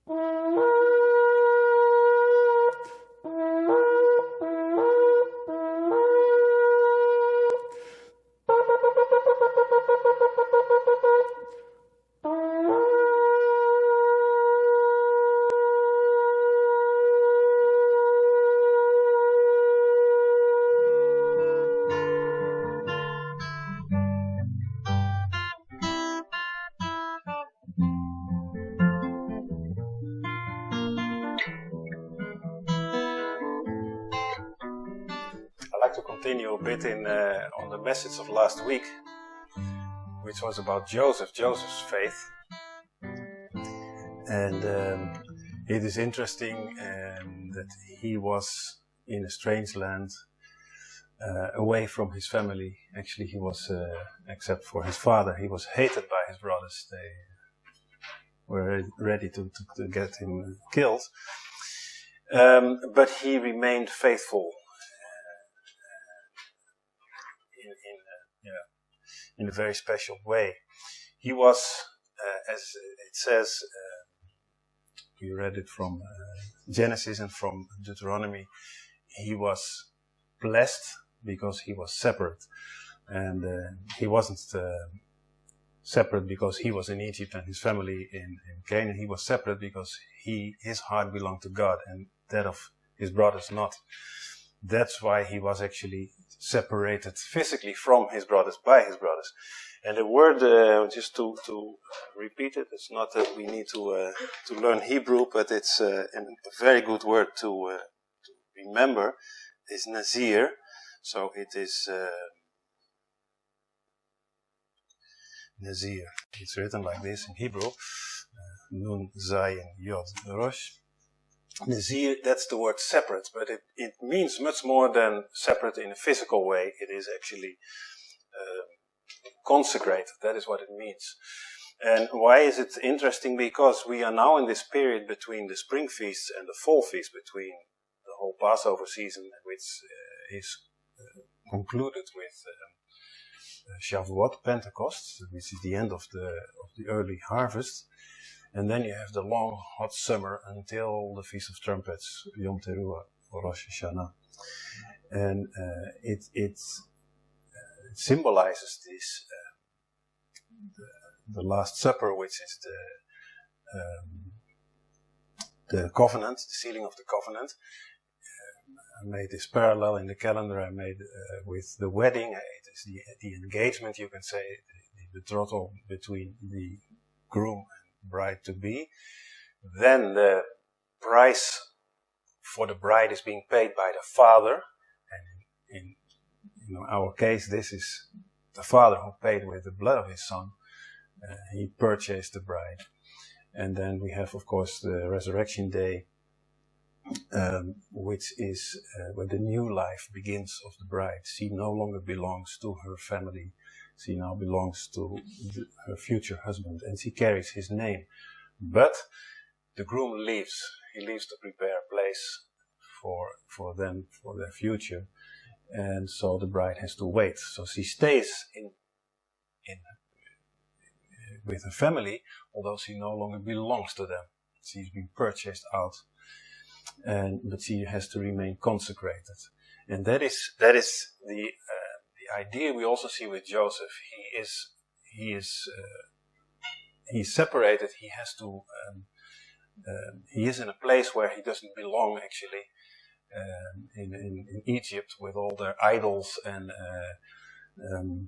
I'd like to continue a bit on the message of last week, which was about Joseph's faith. And it is interesting that he was in a strange land, away from his family. Actually, he was, except for his father, he was hated by his brothers. They were ready to get him killed. But he remained faithful in a very special way. He was, as it says, we read it from Genesis and from Deuteronomy, he was blessed because he was separate. And he wasn't separate because he was in Egypt and his family in Canaan. He was separate because his heart belonged to God and that of his brothers not. That's why he was actually separated physically from his brothers, by his brothers. And the word, just to repeat it, it's not that we need to learn Hebrew, but it's a very good word to remember, is Nazir. So it is Nazir. It's written like this in Hebrew, Nun, Zayin, Yod, Rosh. Nazir, that's the word separate, but it means much more than separate in a physical way. It is actually consecrated. That is what it means. And why is it interesting? Because we are now in this period between the spring feasts and the fall feast, between the whole Passover season, which is concluded with Shavuot, Pentecost, which is the end of the early harvest. And then you have the long, hot summer until the Feast of Trumpets, Yom Teruah, or Rosh Hashanah. And it symbolizes this, the Last Supper, which is the covenant, the sealing of the covenant. I made this parallel in the calendar I made with the wedding. It is the engagement, you can say, the betrothal between the groom and bride-to-be. Then the price for the bride is being paid by the father. And in our case, this is the father who paid with the blood of his son. He purchased the bride. And then we have, of course, the resurrection day, which is where the new life begins of the bride. She no longer belongs to her family. She now belongs to her future husband, and she carries his name. But the groom leaves. He leaves to prepare a place for them, for their future. And so the bride has to wait. So she stays in with her family, although she no longer belongs to them. She's been purchased out. But she has to remain consecrated, and that is the idea we also see with Joseph. He's separated. He has to. He is in a place where he doesn't belong. Actually, in Egypt, with all their idols and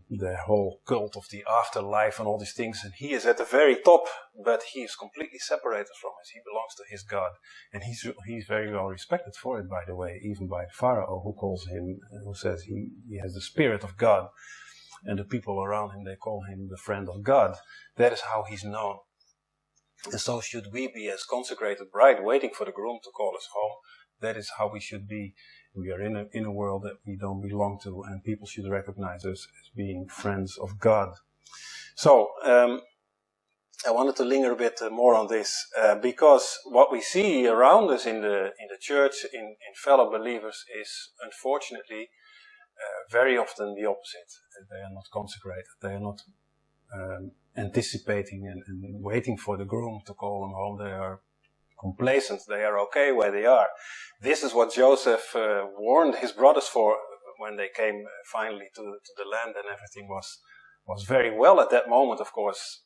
the whole cult of the afterlife and all these things, and he is at the very top, but he is completely separated from it. He belongs to his God, and he's very well respected for it, by the way, even by Pharaoh, who says he has the Spirit of God, and the people around him, they call him the friend of God. That is how he's known. And so should we be, as consecrated bride, waiting for the groom to call us home. That is how we should be. We are in a world that we don't belong to, and people should recognize us as being friends of God. So, I wanted to linger a bit more on this, because what we see around us in the church, in fellow believers, is unfortunately very often the opposite. They are not consecrated. They are not anticipating and waiting for the groom to call them home. They are complacent. They are okay where they are. This is what Joseph warned his brothers for when they came finally to the land, and everything was very well at that moment, of course.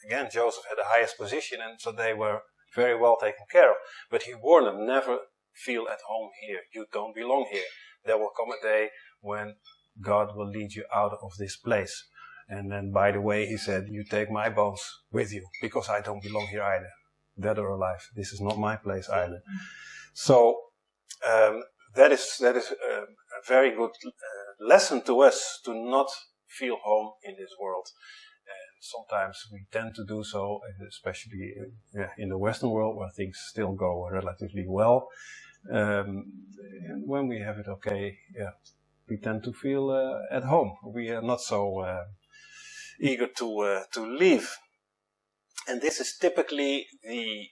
Again, Joseph had the highest position, and so they were very well taken care of. But he warned them, never feel at home here. You don't belong here. There will come a day when God will lead you out of this place. And then, by the way, he said, you take my bones with you, because I don't belong here either. Dead or alive. This is not my place either. So, that is a very good lesson to us, to not feel home in this world. And sometimes we tend to do so, especially in the Western world, where things still go relatively well. And when we have it okay, we tend to feel at home. We are not so eager to leave. And this is typically the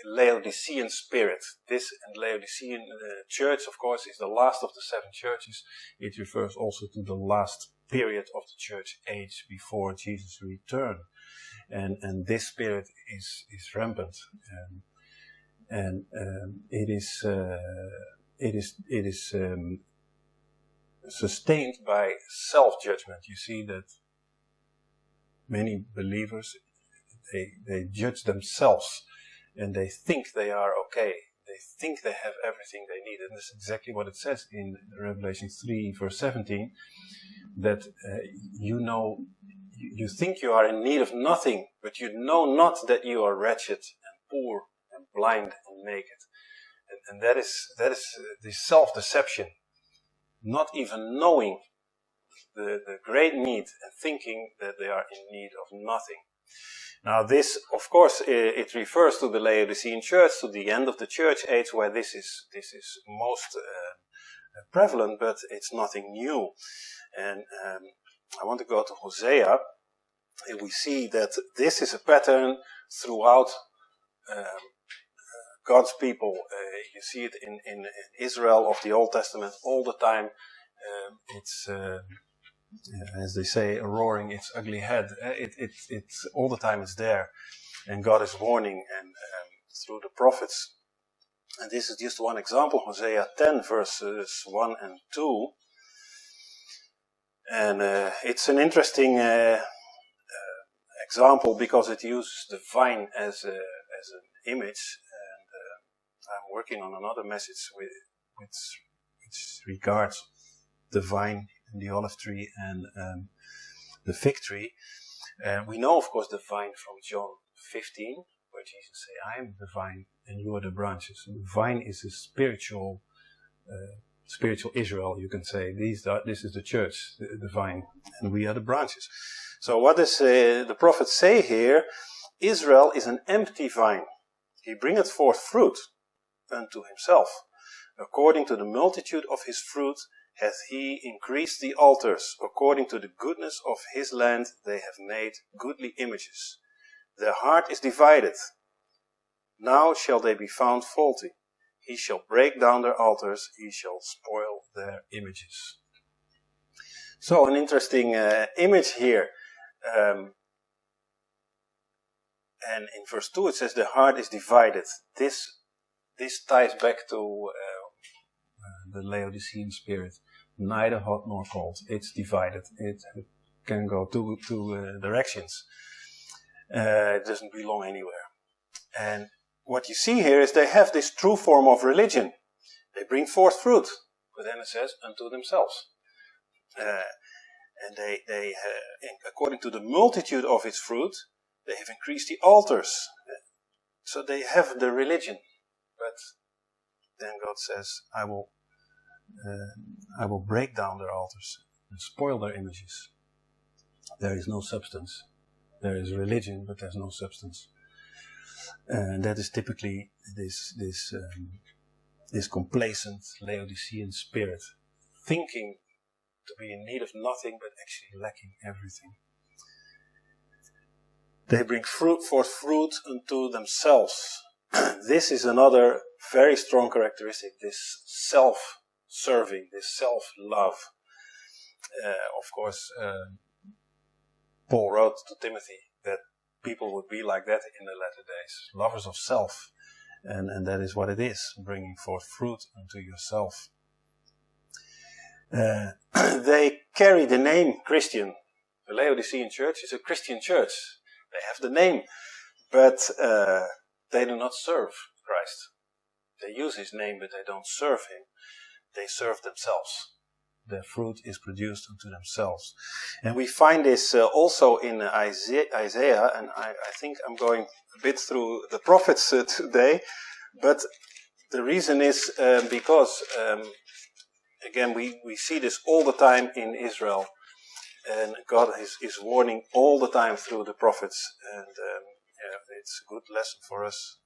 Laodicean spirit. This and Laodicean church, of course, is the last of the 7 churches. It refers also to the last period of the church age before Jesus' return. And this spirit is rampant. And it is sustained by self-judgment. You see that many believers, they judge themselves, and they think they are okay. They think they have everything they need. And that's exactly what it says in Revelation 3, verse 17, that you think you are in need of nothing, but you know not that you are wretched and poor and blind and naked. And that is the self-deception, not even knowing the great need and thinking that they are in need of nothing. Now this, of course, it refers to the Laodicean church, to the end of the church age, where this is most prevalent, but it's nothing new. And I want to go to Hosea, and we see that this is a pattern throughout God's people. You see it in Israel of the Old Testament all the time. It's as they say, roaring its ugly head. It's all the time it's there, and God is warning and through the prophets. And this is just one example, Hosea 10 verses 1 and 2. And it's an interesting example because it uses the vine as an image. And I'm working on another message which regards the vine and the olive tree and the fig tree. We know, of course, the vine from John 15, where Jesus says, I am the vine and you are the branches. And the vine is a spiritual Israel, you can say. This is the church, the vine, and we are the branches. So what does the prophet say here? Israel is an empty vine. He bringeth forth fruit unto himself. According to the multitude of his fruit hath he increased the altars. According to the goodness of his land they have made goodly images. Their heart is divided. Now shall they be found faulty. He shall break down their altars. He shall spoil their images. So an interesting image here. And in verse 2 it says the heart is divided. This ties back to the Laodicean spirit. Neither hot nor cold. It's divided. It can go two directions. It doesn't belong anywhere. And what you see here is they have this true form of religion. They bring forth fruit. But then it says, unto themselves. And they according to the multitude of its fruit, they have increased the altars. So they have the religion. But then God says, I will break down their altars and spoil their images. There is no substance. There is religion, but there's no substance. And that is typically this complacent Laodicean spirit, thinking to be in need of nothing, but actually lacking everything. They bring forth fruit unto themselves. This is another very strong characteristic, this self-serving, this self-love. Of course, Paul wrote to Timothy that people would be like that in the latter days, lovers of self. And that is what it is, bringing forth fruit unto yourself. They carry the name Christian. The Laodicean church is a Christian church. They have the name, but they do not serve Christ. They use his name, but they don't serve him. They serve themselves. Their fruit is produced unto themselves. And we find this also in Isaiah, and I think I'm going a bit through the prophets today, but the reason is because, again, we see this all the time in Israel, and God is warning all the time through the prophets, and it's a good lesson for us.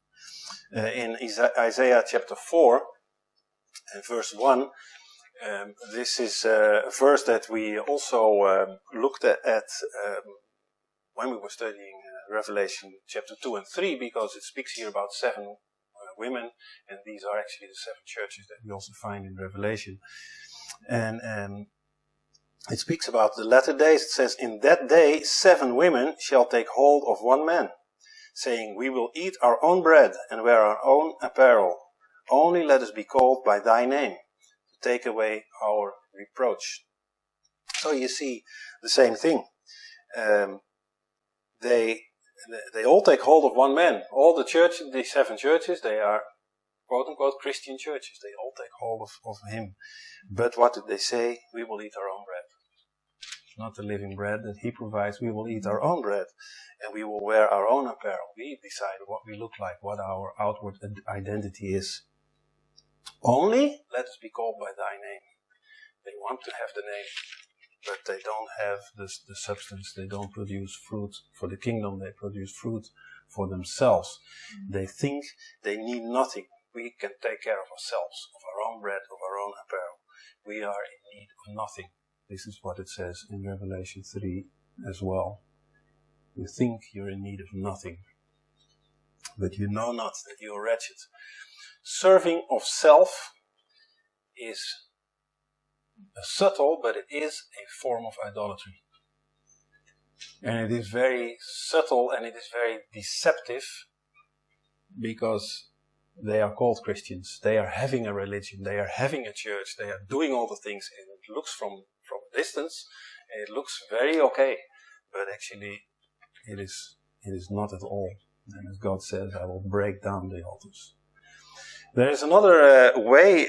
In Isaiah chapter 4, verse 1, this is a verse that we also looked at when we were studying Revelation chapter 2 and 3, because it speaks here about 7 women, and these are actually the 7 churches that we also find in Revelation. And it speaks about the latter days. It says, "In that day 7 women shall take hold of one man, saying, we will eat our own bread and wear our own apparel. Only let us be called by thy name, to take away our reproach." So you see the same thing. They all take hold of one man. All the churches, the 7 churches, they are quote-unquote Christian churches. They all take hold of him. But what did they say? We will eat our own bread. Not the living bread that he provides. We will eat our own bread. And we will wear our own apparel. We decide what we look like, what our outward identity is. Only let us be called by thy name. They want to have the name, but they don't have the substance. They don't produce fruit for the kingdom. They produce fruit for themselves. They think they need nothing. We can take care of ourselves, of our own bread, of our own apparel. We are in need of nothing. This is what it says in Revelation 3 as well. You think you're in need of nothing, but you know not that you are wretched. Serving of self is subtle, but it is a form of idolatry. And it is very subtle and it is very deceptive, because they are called Christians. They are having a religion. They are having a church. They are doing all the things, and it looks from a distance, and it looks very okay. But actually, it is not at all. And as God says, I will break down the altars. There is another way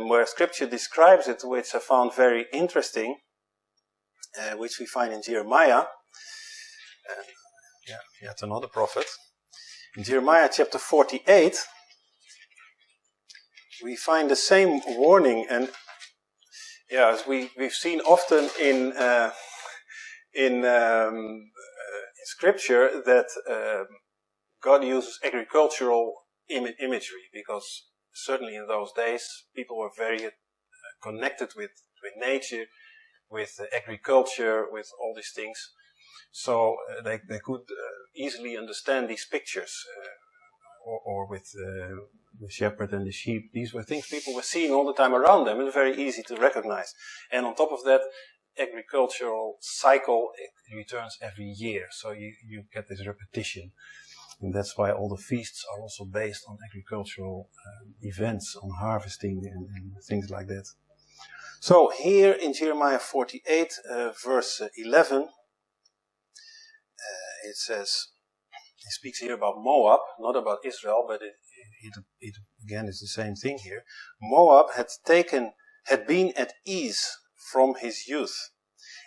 where Scripture describes it, which I found very interesting, which we find in Jeremiah. Yet another prophet. In Jeremiah chapter 48, we find the same warning, and as we've seen often in Scripture that God uses agricultural imagery, because certainly in those days people were very connected with nature, with agriculture, with all these things. So they could easily understand these pictures, or with the shepherd and the sheep. These were things people were seeing all the time around them. It was very easy to recognize. And on top of that, agricultural cycle, it returns every year. So you get this repetition. And that's why all the feasts are also based on agricultural events, on harvesting and things like that. So here in Jeremiah 48, verse 11, it says, he speaks here about Moab, not about Israel, but it again is the same thing here. Moab had been at ease from his youth,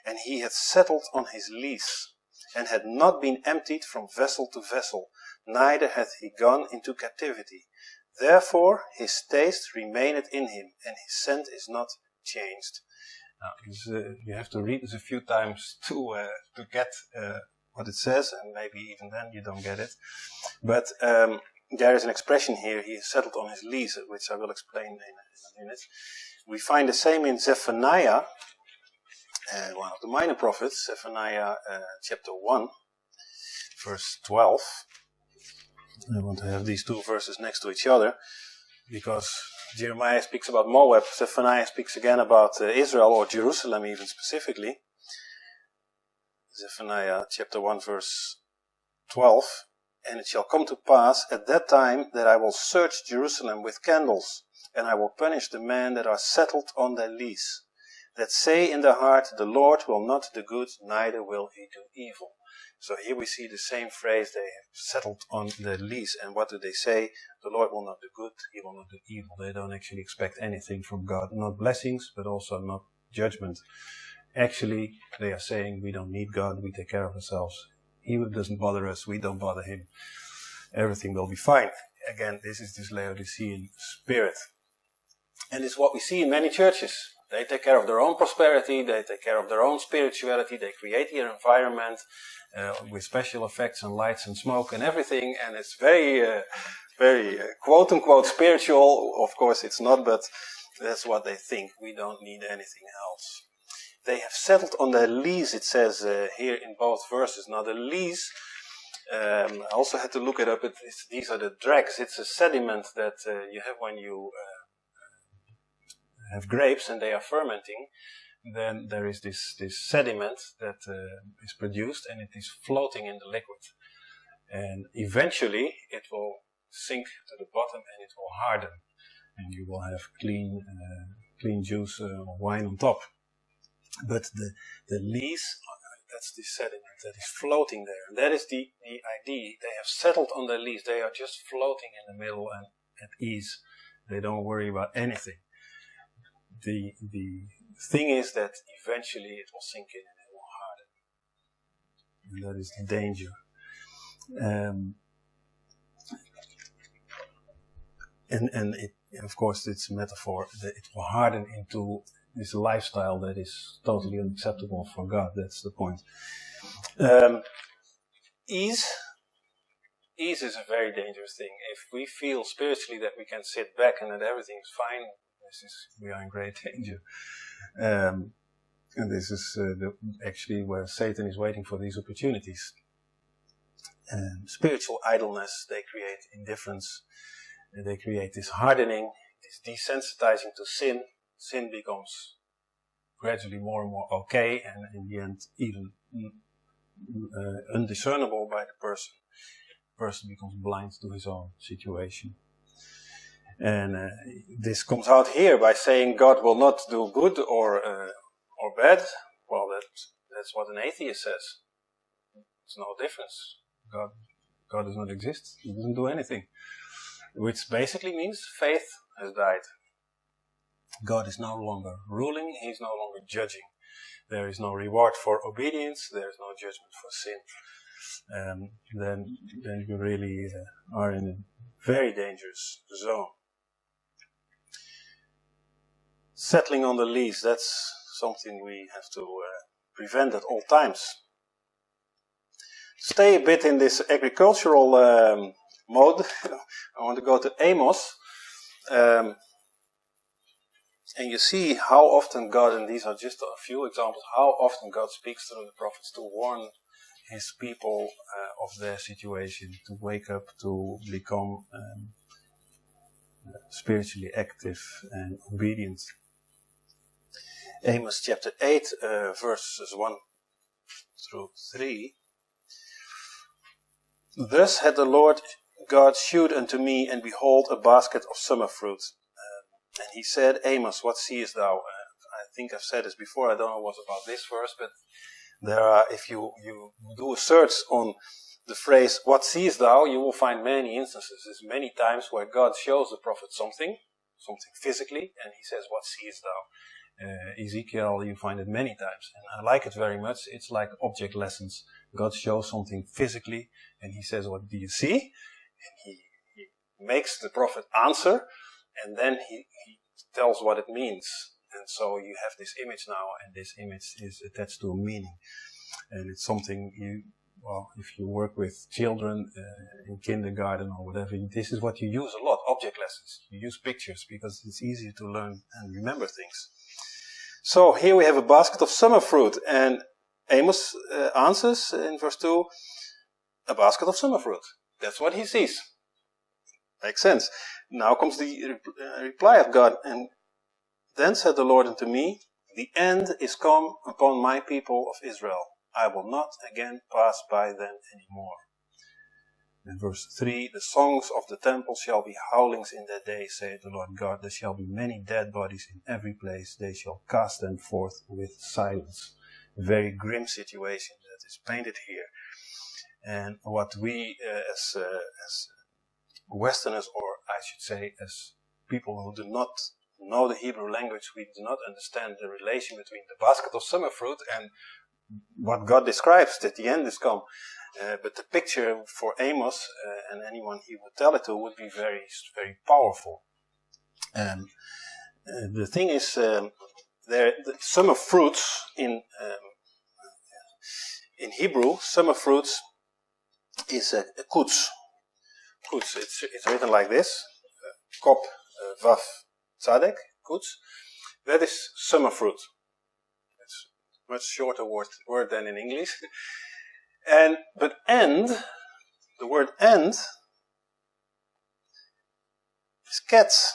and he had settled on his lease, and had not been emptied from vessel to vessel, neither hath he gone into captivity. Therefore his taste remaineth in him, and his scent is not changed. Now, you have to read this a few times to get what it says, and maybe even then you don't get it. But there is an expression here, he is settled on his lease, which I will explain in a minute. We find the same in Zephaniah, one of the minor prophets, Zephaniah chapter 1, verse 12. I want to have these two verses next to each other, because Jeremiah speaks about Moab, Zephaniah speaks again about Israel, or Jerusalem even specifically. Zephaniah chapter 1 verse 12. And it shall come to pass at that time that I will search Jerusalem with candles, and I will punish the men that are settled on their lease, that say in their heart, the Lord will not do good, neither will he do evil. So here we see the same phrase, they have settled on their lease. And what do they say? The Lord will not do good, he will not do evil. They don't actually expect anything from God. Not blessings, but also not judgment. Actually, they are saying, we don't need God, we take care of ourselves. He doesn't bother us, we don't bother him. Everything will be fine. Again, this is this Laodicean spirit. And it's what we see in many churches. They take care of their own prosperity, they take care of their own spirituality, they create their environment with special effects and lights and smoke and everything, and it's very quote-unquote spiritual. Of course it's not, but that's what they think. We don't need anything else. They have settled on their lease, it says here in both verses. Now the lease, I also had to look it up, these are the dregs. It's a sediment that you have when you have grapes and they are fermenting. Then there is this sediment that is produced, and it is floating in the liquid. And eventually it will sink to the bottom and it will harden. And you will have clean juice or wine on top. But the lees, that's the sediment that is floating there. And that is the idea. They have settled on their lees. They are just floating in the middle and at ease. They don't worry about anything. The thing is that eventually it will sink in and it will harden. And that is the danger. And it, of course, it's a metaphor that it will harden into this lifestyle that is totally unacceptable for God. That's the point. Ease is a very dangerous thing. If we feel spiritually that we can sit back and that everything is fine, we are in great danger. And this is actually where Satan is waiting for these opportunities. Spiritual idleness, they create indifference. They create this hardening, this desensitizing to sin. Sin becomes gradually more and more okay, and in the end even undiscernible by the person. The person becomes blind to his own situation. And this comes out here by saying God will not do good or bad. Well, that's what an atheist says. There's no difference. God does not exist. He doesn't do anything. Which basically means faith has died. God is no longer ruling. He's no longer judging. There is no reward for obedience. There is no judgment for sin. Then you really are in a very dangerous zone. Settling on the lease, that's something we have to prevent at all times. Stay a bit in this agricultural mode. I want to go to Amos. And you see how often God, and these are just a few examples, how often God speaks through the prophets to warn his people of their situation, to wake up, to become spiritually active and obedient. Amos chapter 8, verses 1 through 3. Thus had the Lord God shewed unto me, and behold, a basket of summer fruit. And he said, Amos, what seest thou? I think I've said this before, I don't know what's about this verse, but there are, if you do a search on the phrase, what seest thou, you will find many instances. There's many times where God shows the prophet something physically, and he says, what seest thou? Ezekiel, you find it many times, and I like it very much. It's like object lessons. God shows something physically, and he says, what do you see? And he makes the prophet answer, and then he tells what it means. And so you have this image now, and this image is attached to a meaning. And it's something if you work with children in kindergarten or whatever, this is what you use a lot, object lessons. You use pictures because it's easier to learn and remember things. So here we have a basket of summer fruit, and Amos answers in verse 2, a basket of summer fruit. That's what he sees. Makes sense. Now comes the reply of God, and then said the Lord unto me, the end is come upon my people of Israel. I will not again pass by them anymore. And verse 3, the songs of the temple shall be howlings in that day, saith the Lord God. There shall be many dead bodies in every place. They shall cast them forth with silence. A very grim situation that is painted here. And what we as Westerners, or I should say as people who do not know the Hebrew language, we do not understand the relation between the basket of summer fruit and what God describes, that the end is come. But the picture for Amos and anyone he would tell it to would be very, very powerful. The thing is, the summer fruits in Hebrew, summer fruits is a kutz. Kutz. It's written like this: kop, vav, tzadek, kutz. That is summer fruit. It's a much shorter word than in English. But end, the word end, is ketz.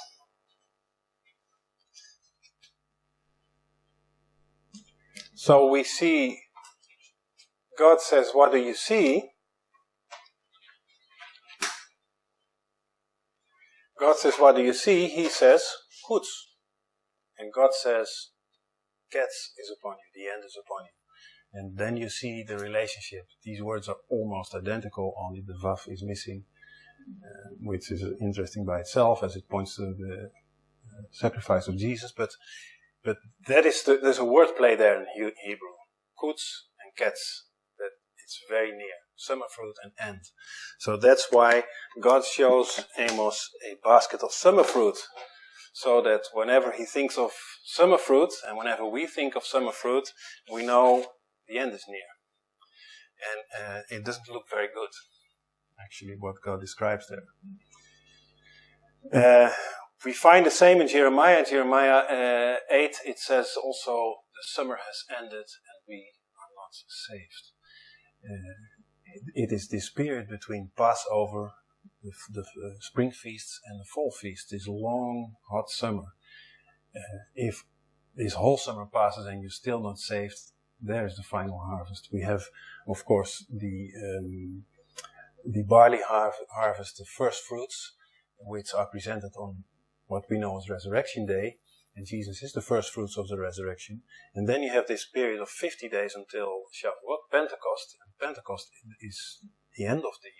So we see, God says, what do you see? God says, what do you see? He says, kutz. And God says, ketz is upon you, the end is upon you. And then you see the relationship. These words are almost identical, only the vav is missing, which is interesting by itself as it points to the sacrifice of Jesus. But that is there's a wordplay there in Hebrew. Kutz and ketz. That it's very near. Summer fruit and end. So that's why God shows Amos a basket of summer fruit. So that whenever he thinks of summer fruit, and whenever we think of summer fruit, we know the end is near. And it doesn't look very good, actually, what God describes there. We find the same in Jeremiah. In Jeremiah 8, it says also, the summer has ended and we are not saved. It is this period between Passover, the spring feasts, and the fall feast, this long, hot summer. If this whole summer passes and you're still not saved, there is the final harvest. We have, of course, the barley harvest, the first fruits, which are presented on what we know as Resurrection Day, and Jesus is the first fruits of the resurrection. And then you have this period of 50 days until Shavuot, Pentecost. And Pentecost is the end of the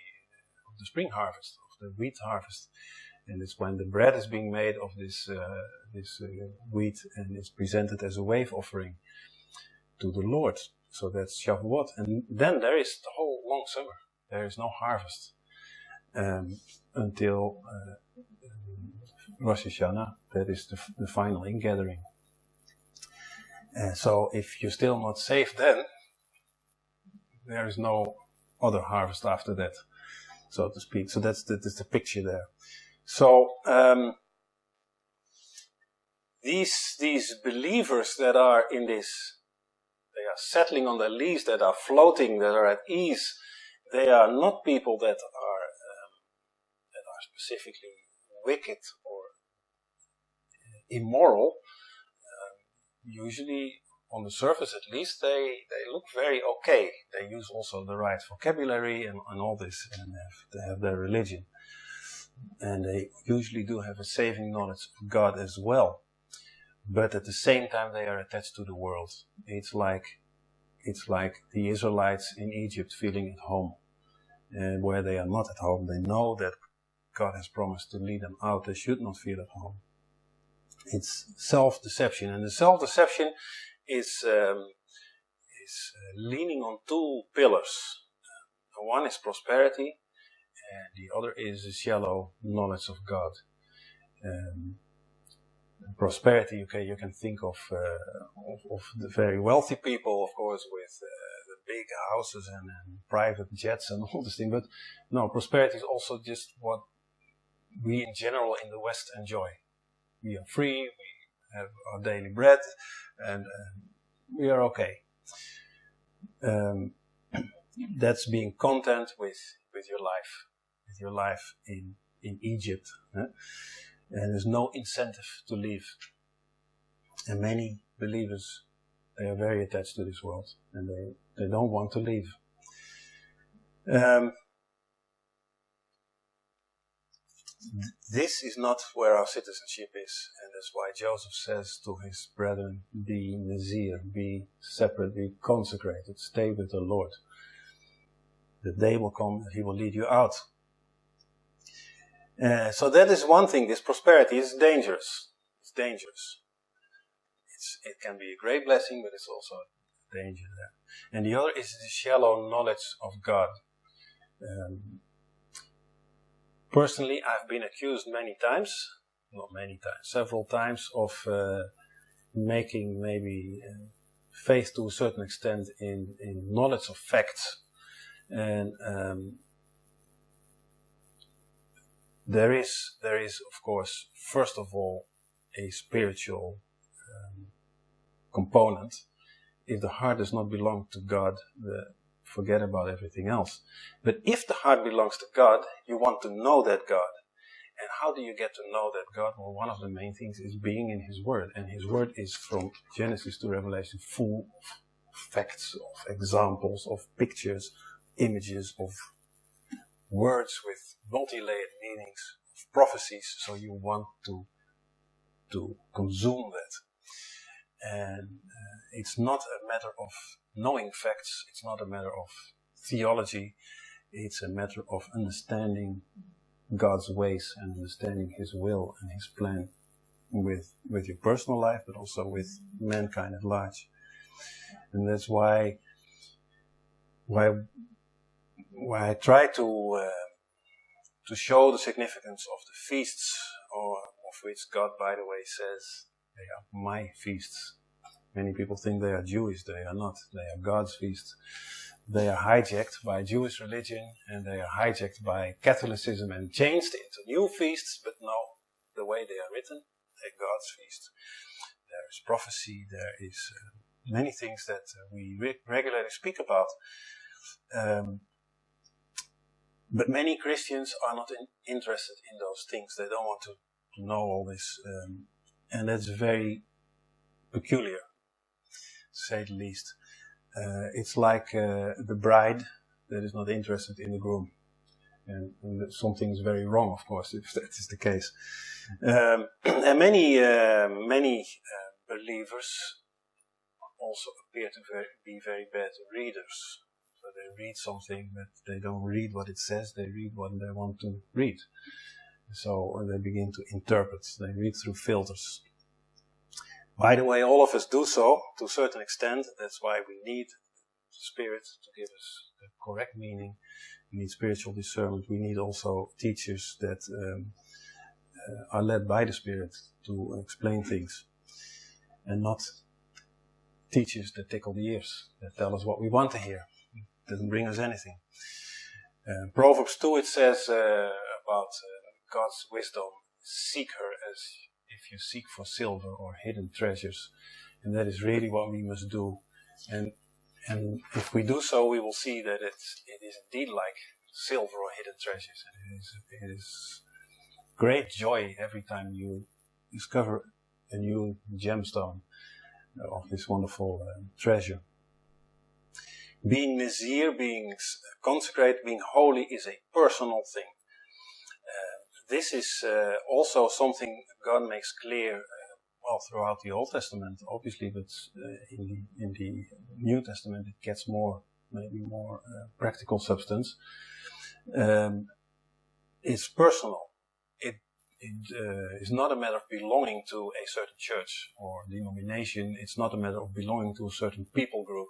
spring harvest, of the wheat harvest. And it's when the bread is being made of this wheat and is presented as a wave offering to the Lord. So that's Shavuot. And then there is the whole long summer. There is no harvest until Rosh Hashanah. That is the final ingathering. So if you're still not saved then, there is no other harvest after that, so to speak. So that's the picture there. So these believers that are in this, they are settling on their leaves, that are floating, that are at ease. They are not people that are specifically wicked or immoral. Usually, on the surface at least, they look very okay. They use also the right vocabulary and all this, and they have their religion. And they usually do have a saving knowledge of God as well. But at the same time, they are attached to the world. It's like the Israelites in Egypt feeling at home. And where they are not at home, they know that God has promised to lead them out. They should not feel at home. It's self-deception. And the self-deception is leaning on two pillars. One is prosperity, and the other is a shallow knowledge of God. Prosperity, you can think of the very wealthy people, of course, with the big houses and private jets and all this thing. But no, prosperity is also just what we in general in the West enjoy. We are free, we have our daily bread, and we are okay. That's being content with your life in Egypt. And there's no incentive to leave. And many believers, they are very attached to this world, and they don't want to leave. this is not where our citizenship is. And that's why Joseph says to his brethren, be Nazir, be separate, be consecrated, stay with the Lord. The day will come that he will lead you out. So that is one thing. This prosperity is dangerous. It's dangerous. It can be a great blessing, but it's also a danger there. And the other is the shallow knowledge of God. Personally, I've been accused several times of making maybe faith to a certain extent in knowledge of facts. And there is, of course, first of all, a spiritual component. If the heart does not belong to God, forget about everything else. But if the heart belongs to God, you want to know that God. And how do you get to know that God? Well, one of the main things is being in His Word. And His Word is from Genesis to Revelation full of facts, of examples, of pictures, images, of words with multi-layered meanings, of prophecies. So you want to consume that. And it's not a matter of knowing facts, it's not a matter of theology, it's a matter of understanding God's ways and understanding His will and His plan with your personal life, but also with mankind at large. And that's why I try to show the significance of the feasts, of which God, by the way, says they are my feasts. Many people think they are Jewish. They are not. They are God's feasts. They are hijacked by Jewish religion and they are hijacked by Catholicism and changed into new feasts, but no, the way they are written, they're God's feasts. There is prophecy, there is many things that we regularly speak about. But many Christians are not interested in those things. They don't want to know all this. And that's very peculiar, to say the least. It's like the bride that is not interested in the groom. And something is very wrong, of course, if that is the case. And many believers also appear to be very bad readers. So they read something, but they don't read what it says, they read what they want to read. So they begin to interpret, they read through filters. By the way, all of us do so to a certain extent. That's why we need the Spirit to give us the correct meaning. We need spiritual discernment. We need also teachers that are led by the Spirit to explain things. And not teachers that tickle the ears, that tell us what we want to hear. It doesn't bring us anything. Proverbs 2, it says about God's wisdom, seek her as if you seek for silver or hidden treasures. And that is really what we must do. And if we do so, we will see that it is indeed like silver or hidden treasures. And it is great joy every time you discover a new gemstone of this wonderful treasure. Being Nazir, being consecrated, being holy is a personal thing. This is also something God makes clear throughout the Old Testament, obviously, but in the New Testament it gets maybe more practical substance. It's personal. It is not a matter of belonging to a certain church or denomination. It's not a matter of belonging to a certain people group.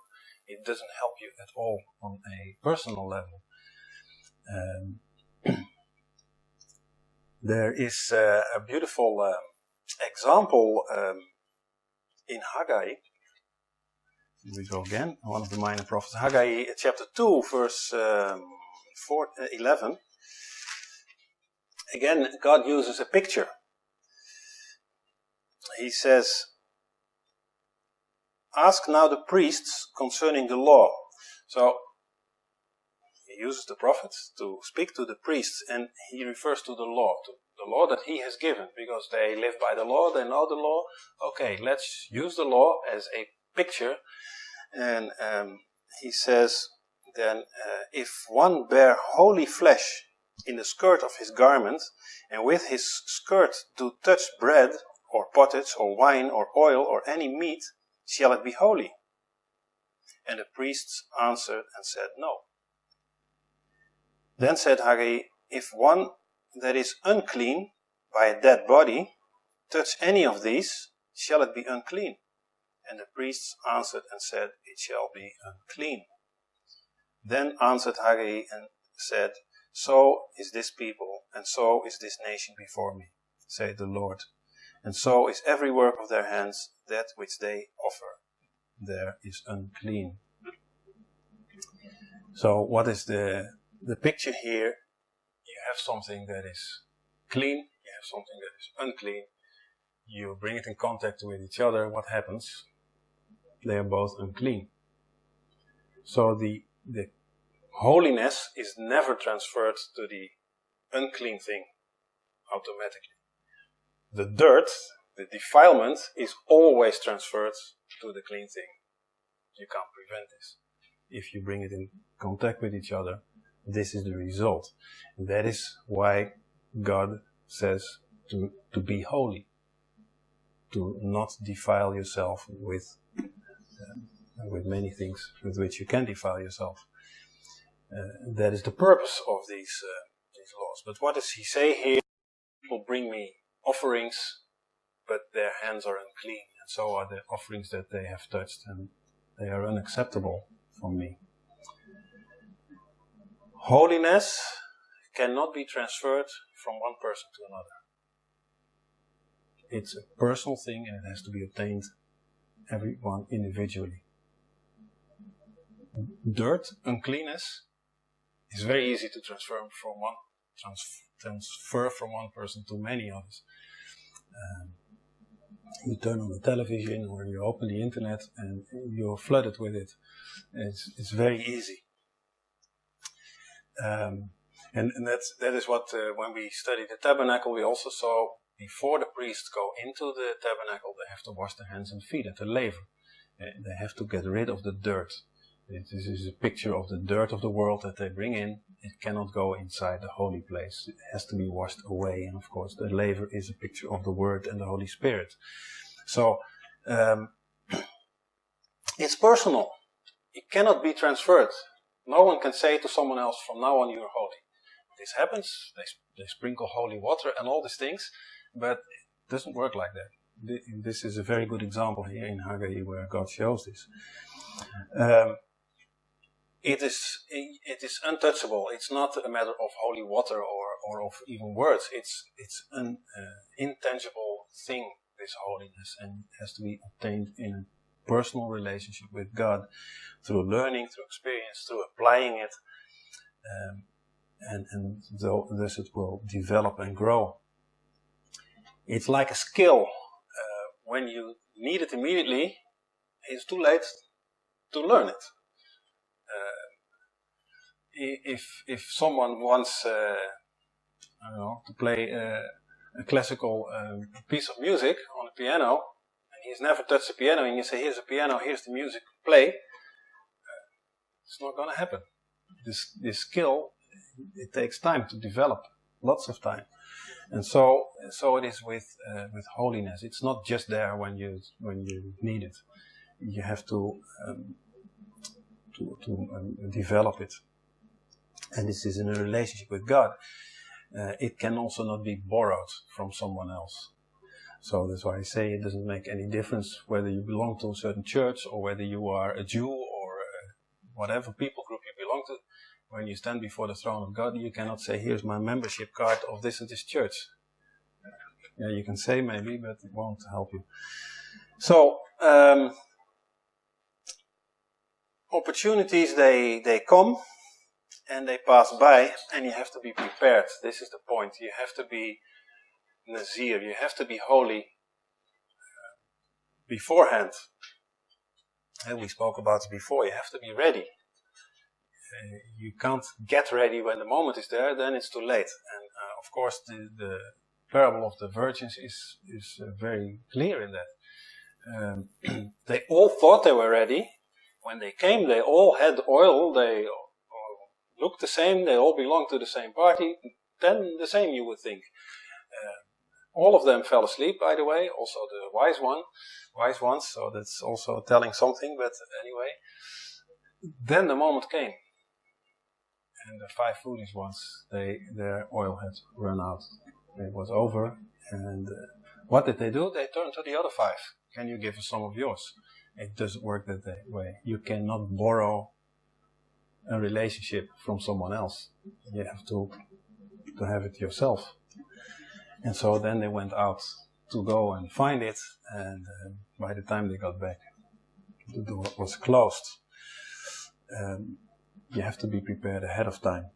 It doesn't help you at all on a personal level. There is a beautiful example in Haggai. Here we go again, one of the minor prophets. Haggai chapter 2, verse 11. Again, God uses a picture. He says, ask now the priests concerning the law. So, he uses the prophets to speak to the priests, and he refers to the law that he has given, because they live by the law, they know the law. Okay, let's use the law as a picture. And he says then, if one bear holy flesh in the skirt of his garment, and with his skirt do touch bread, or pottage, or wine, or oil, or any meat, shall it be holy? And the priests answered and said, No. Then said Haggai, if one that is unclean by a dead body touch any of these, shall it be unclean? And the priests answered and said, It shall be unclean. Then answered Haggai and said, So is this people, and so is this nation before me, saith the Lord. And so is every work of their hands, that which they offer there is unclean. So what is the picture here? You have something that is clean, you have something that is unclean. You bring it in contact with each other, what happens? They are both unclean. So the holiness is never transferred to the unclean thing automatically. The dirt, the defilement, is always transferred to the clean thing. You can't prevent this. If you bring it in contact with each other, this is the result. And that is why God says to be holy. To not defile yourself with many things with which you can defile yourself. That is the purpose of these laws. But what does he say here? People bring me offerings, but their hands are unclean, and so are the offerings that they have touched, and they are unacceptable from me. Holiness cannot be transferred from one person to another. It's a personal thing, and it has to be obtained everyone individually. Dirt, uncleanness, is very easy to transfer from one person to many others. You turn on the television or you open the internet and you're flooded with it. It's very easy. And that is what when we studied the tabernacle, we also saw before the priests go into the tabernacle, they have to wash their hands and feet at the laver. They have to get rid of the dirt. This is a picture of the dirt of the world that they bring in. It cannot go inside the holy place. It has to be washed away. And of course, the laver is a picture of the Word and the Holy Spirit. So, it's personal. It cannot be transferred. No one can say to someone else, from now on you're holy. This happens. They sprinkle holy water and all these things. But it doesn't work like that. This is a very good example here in Haggai where God shows this. It is untouchable. It's not a matter of holy water or of even words. It's an intangible thing, this holiness, and it has to be obtained in a personal relationship with God through learning, through experience, through applying it, and thus it will develop and grow. It's like a skill. When you need it immediately, it's too late to learn it. If someone wants, to play a classical piece of music on a piano, and he's never touched a piano, and you say, here's a piano, here's the music, play, it's not going to happen. This skill, it takes time to develop, lots of time. And so it is with holiness. It's not just there when you need it. You have to develop it. And this is in a relationship with God. It can also not be borrowed from someone else. So that's why I say it doesn't make any difference whether you belong to a certain church or whether you are a Jew or whatever people group you belong to. When you stand before the throne of God, you cannot say, here's my membership card of this and this church. Yeah, you can say maybe, but it won't help you. So, opportunities, they come and they pass by, and you have to be prepared. This is the point. You have to be Nazir. You have to be holy beforehand. And we spoke about it before. You have to be ready. You can't get ready when the moment is there, then it's too late. And of course, the parable of the virgins is very clear in that. They all thought they were ready. When they came, they all had oil. They look the same, they all belong to the same party, then the same you would think. All of them fell asleep, by the way, also the wise ones, so that's also telling something, but anyway. Then the moment came, and the 5 foolish ones, their oil had run out. It was over, and what did they do? They turned to the other 5. Can you give us some of yours? It doesn't work that way. You cannot borrow a relationship from someone else. You have to have it yourself. And so then they went out to go and find it, and by the time they got back, the door was closed. You have to be prepared ahead of time.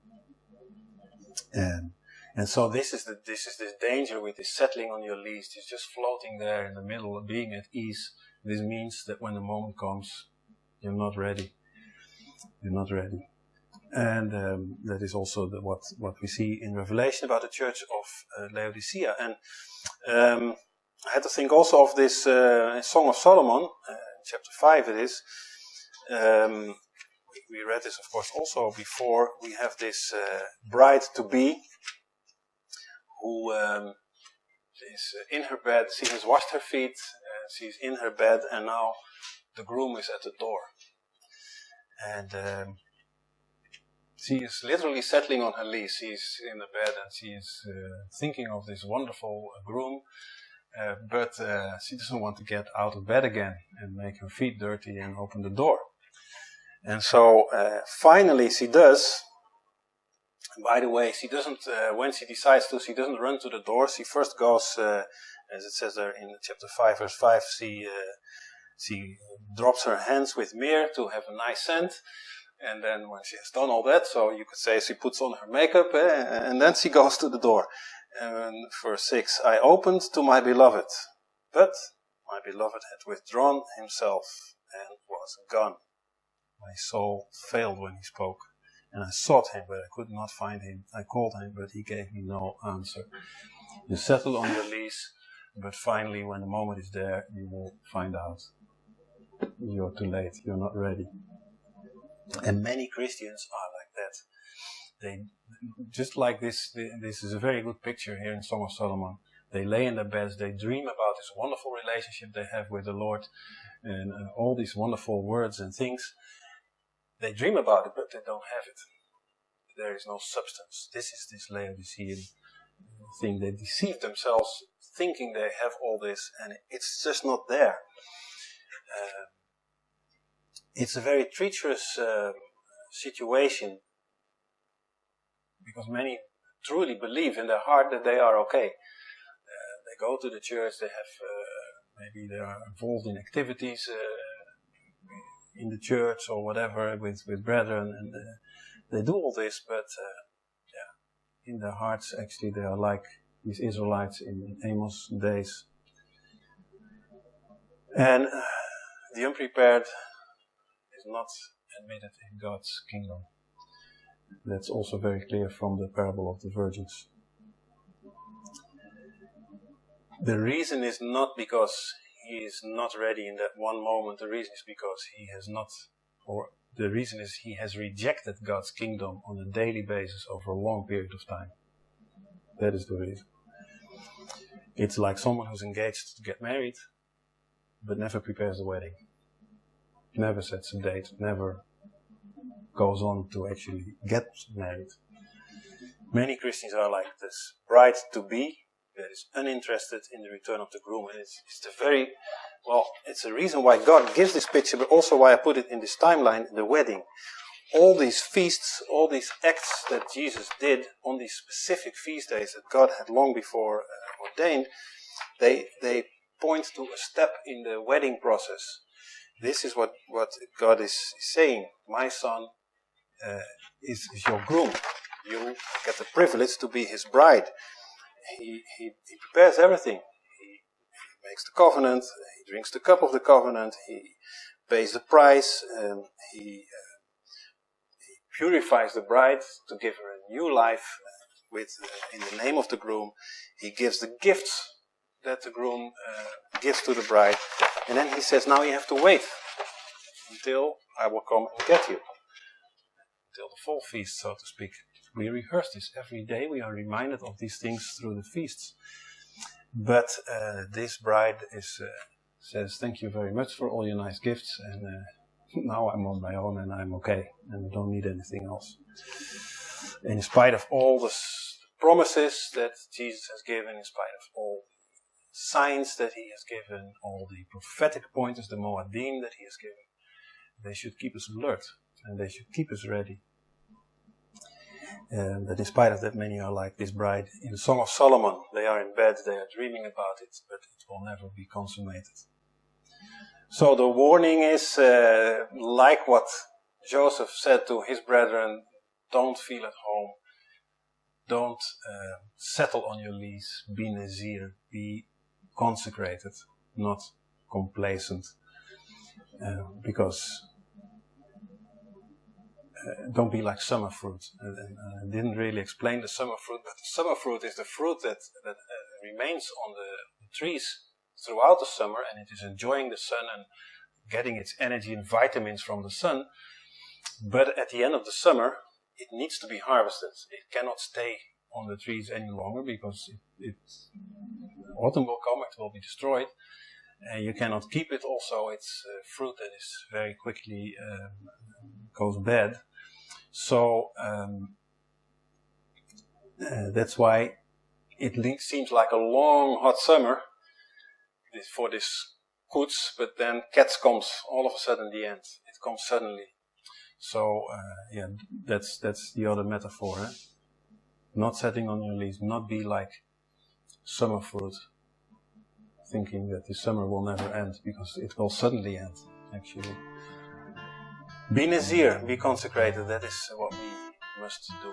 And so this is this danger with this settling on your lease. It's just floating there in the middle, being at ease. This means that when the moment comes, you're not ready. You're not ready. And that is also what we see in Revelation about the church of Laodicea. And I had to think also of this Song of Solomon, chapter 5 it is. We read this, of course, also before. We have this bride-to-be who is in her bed. She has washed her feet, she's in her bed, and now the groom is at the door. And she is literally settling on her lease. She's in the bed and she is thinking of this wonderful groom, but she doesn't want to get out of bed again and make her feet dirty and open the door. And so finally she does. By the way, she doesn't, when she decides to, she doesn't run to the door. She first goes, as it says there in chapter 5, verse 5, she drops her hands with myrrh to have a nice scent. And then when she has done all that, so you could say she puts on her makeup, and then she goes to the door. And verse 6, I opened to my beloved, but my beloved had withdrawn himself and was gone. My soul failed when he spoke, and I sought him, but I could not find him. I called him, but he gave me no answer. You settle on your lease, but finally when the moment is there, you will find out. You're too late, you're not ready. And many Christians are like that. They, just like this is a very good picture here in Song of Solomon. They lay in their beds, they dream about this wonderful relationship they have with the Lord, and all these wonderful words and things. They dream about it, but they don't have it. There is no substance. This is this Laodicean thing. They deceive themselves thinking they have all this, and it's just not there. It's a very treacherous situation, because many truly believe in their heart that they are okay. They go to the church, they have maybe they are involved in activities in the church or whatever with brethren, and they do all this, but in their hearts actually they are like these Israelites in Amos' days. And the unprepared is not admitted in God's kingdom. That's also very clear from the parable of the virgins. The reason is not because he is not ready in that one moment. The reason is because he has not, or the reason is he has rejected God's kingdom on a daily basis over a long period of time. That is the reason. It's like someone who's engaged to get married, but never prepares the wedding. Never sets a date, never goes on to actually get married. Many Christians are like this bride-to-be that is uninterested in the return of the groom. And it's a reason why God gives this picture, but also why I put it in this timeline, the wedding. All these feasts, all these acts that Jesus did on these specific feast days that God had long before ordained, they point to a step in the wedding process. This is what God is saying. My son is your groom. You get the privilege to be his bride. He prepares everything. He makes the covenant. He drinks the cup of the covenant. He pays the price. He purifies the bride to give her a new life in the name of the groom. He gives the gifts that the groom gives to the bride. And then he says, now you have to wait until I will come and get you. until the fall feast, so to speak. We rehearse this every day. We are reminded of these things through the feasts. But this bride says, thank you very much for all your nice gifts, and now I'm on my own and I'm okay, and I don't need anything else. In spite of all the promises that Jesus has given, in spite of all signs that he has given, all the prophetic pointers, the Moadim that he has given, they should keep us alert and they should keep us ready. But in spite of that, many are like this bride in the Song of Solomon. They are in bed, they are dreaming about it, but it will never be consummated. So the warning is like what Joseph said to his brethren: don't feel at home, don't settle on your lease, be Nazir, be consecrated, not complacent. Because don't be like summer fruit. I didn't really explain the summer fruit, but the summer fruit is the fruit that remains on the trees throughout the summer, and it is enjoying the sun and getting its energy and vitamins from the sun. But at the end of the summer, it needs to be harvested. It cannot stay on the trees any longer because autumn will come, it will be destroyed. And you cannot keep it also. It's fruit that is very quickly goes bad. So that's why it seems like a long hot summer for this koets, but then Cats comes all of a sudden. The end. It comes suddenly. So that's the other metaphor. Eh? Not setting on your leaves, not be like summer fruit, thinking that the summer will never end, because it will suddenly end, actually. Be Nazir, be consecrated, that is what we must do.